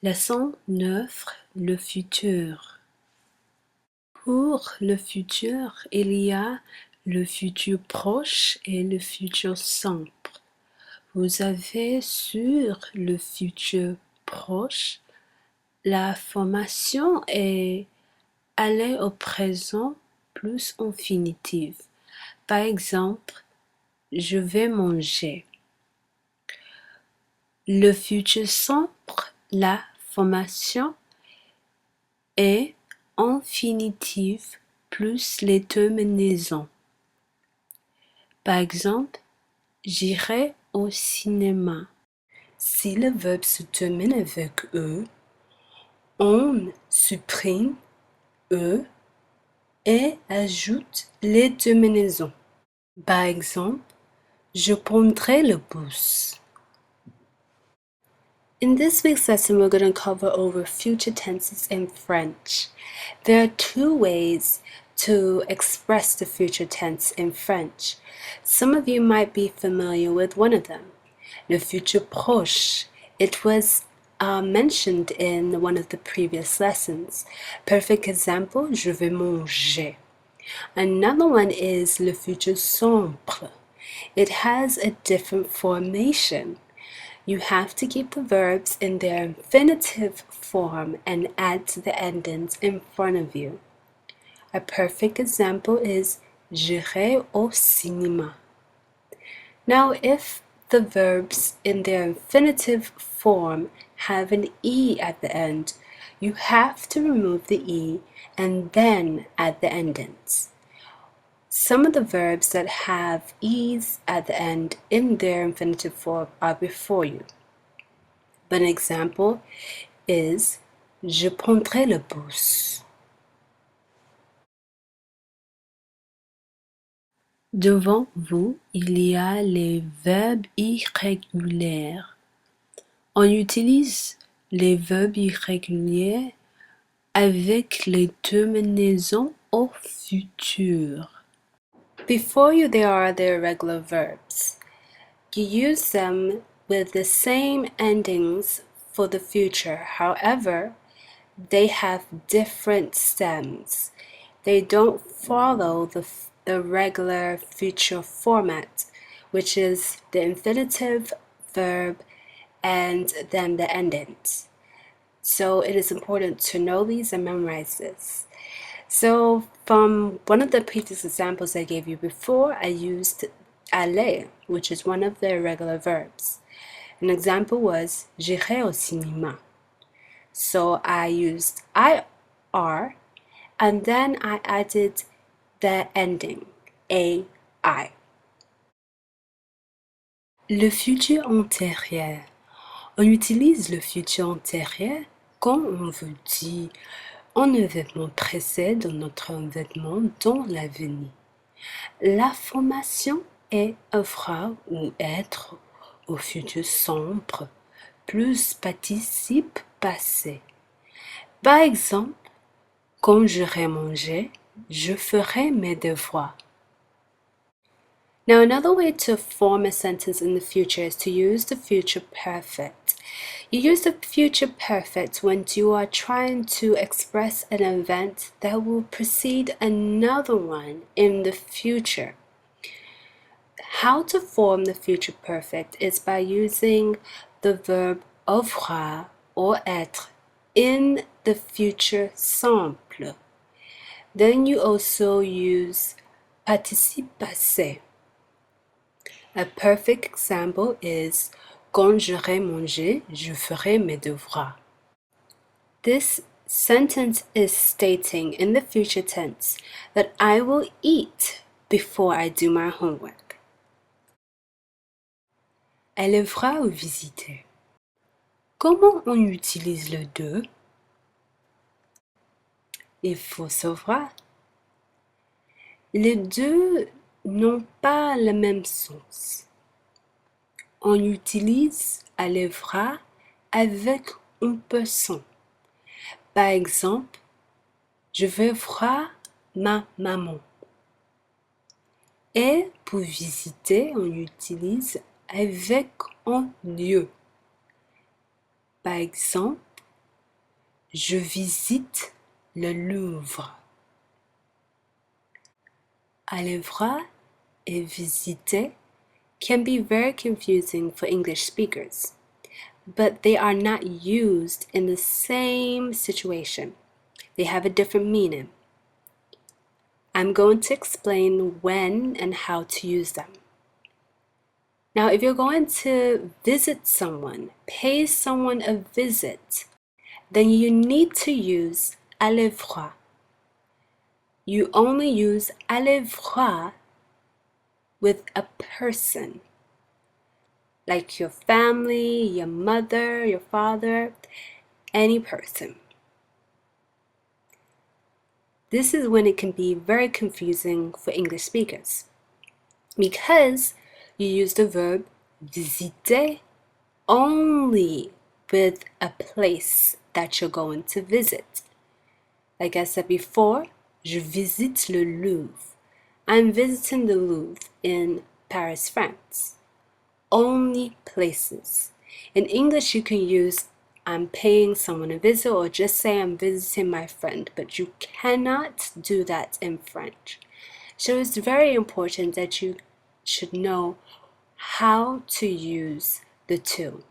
Leçon 9, le futur. Pour le futur, il y a le futur proche et le futur simple. Vous avez sur le futur proche, la formation est aller au présent plus infinitive. Par exemple, je vais manger. Le futur simple, la formation est infinitive plus les terminaisons. Par exemple, j'irai au cinéma. Si le verbe se termine avec E, on supprime E et ajoute les terminaisons. Par exemple, je prendrai le bus. In this week's lesson, we're going to cover over future tenses in French. There are two ways to express the future tense in French. Some of you might be familiar with one of them, le futur proche. It was mentioned in one of the previous lessons. Perfect example, je vais manger. Another one is le futur simple. It has a different formation. You have to keep the verbs in their infinitive form and add to the endings in front of you. A perfect example is j'irai au cinéma. Now, if the verbs in their infinitive form have an E at the end, you have to remove the E and then add the endings. Some of the verbs that have E's at the end in their infinitive form are before you. But an example is je prendrai le bus. Devant vous, il y a les verbes irréguliers. On utilise les verbes irréguliers avec les terminaisons au futur. Before you, there are the irregular verbs. You use them with the same endings for the future. However, they have different stems. They don't follow the regular future format, which is the infinitive, verb, and then the endings. So it is important to know these and memorize this. So from one of the previous examples I gave you before, I used aller, which is one of the irregular verbs. An example was j'irai au cinéma. So I used IR and then I added the ending AI. Le futur antérieur. On utilise le futur antérieur quand on veut dire un événement précède notre événement dans l'avenir. La formation est avoir ou être au futur simple plus participe passé. Par exemple, quand j'aurai mangé, je ferai mes devoirs. Now, another way to form a sentence in the future is to use the future perfect. You use the future perfect when you are trying to express an event that will precede another one in the future. How to form the future perfect is by using the verb avoir or être in the future simple. Then you also use participe passé. A perfect example is quand j'aurai mangé, je ferai mes devoirs. This sentence is stating in the future tense that I will eat before I do my homework. Elle ira visiter. Comment on utilise le de? Il faut savoir. Les deux n'ont pas le même sens. On utilise allèvera avec un person. Par exemple, je vais voir ma maman. Et pour visiter, on utilise avec un lieu. Par exemple, Je visite le Louvre. Aller voir et visiter can be very confusing for English speakers, but they are not used in the same situation. They have a different meaning. I'm going to explain when and how to use them. Now, if you're going to visit someone, pay someone a visit, then you need to use aller voir. You only use aller voir with a person, like your family, your mother, your father, any person. This is when it can be very confusing for English speakers because you use the verb visiter only with a place that you're going to visit. Like I said before, je visite le Louvre. I'm visiting the Louvre in Paris, France. Only places. In English, you can use I'm paying someone a visit or just say I'm visiting my friend, but you cannot do that in French. So it's very important that you should know how to use the two.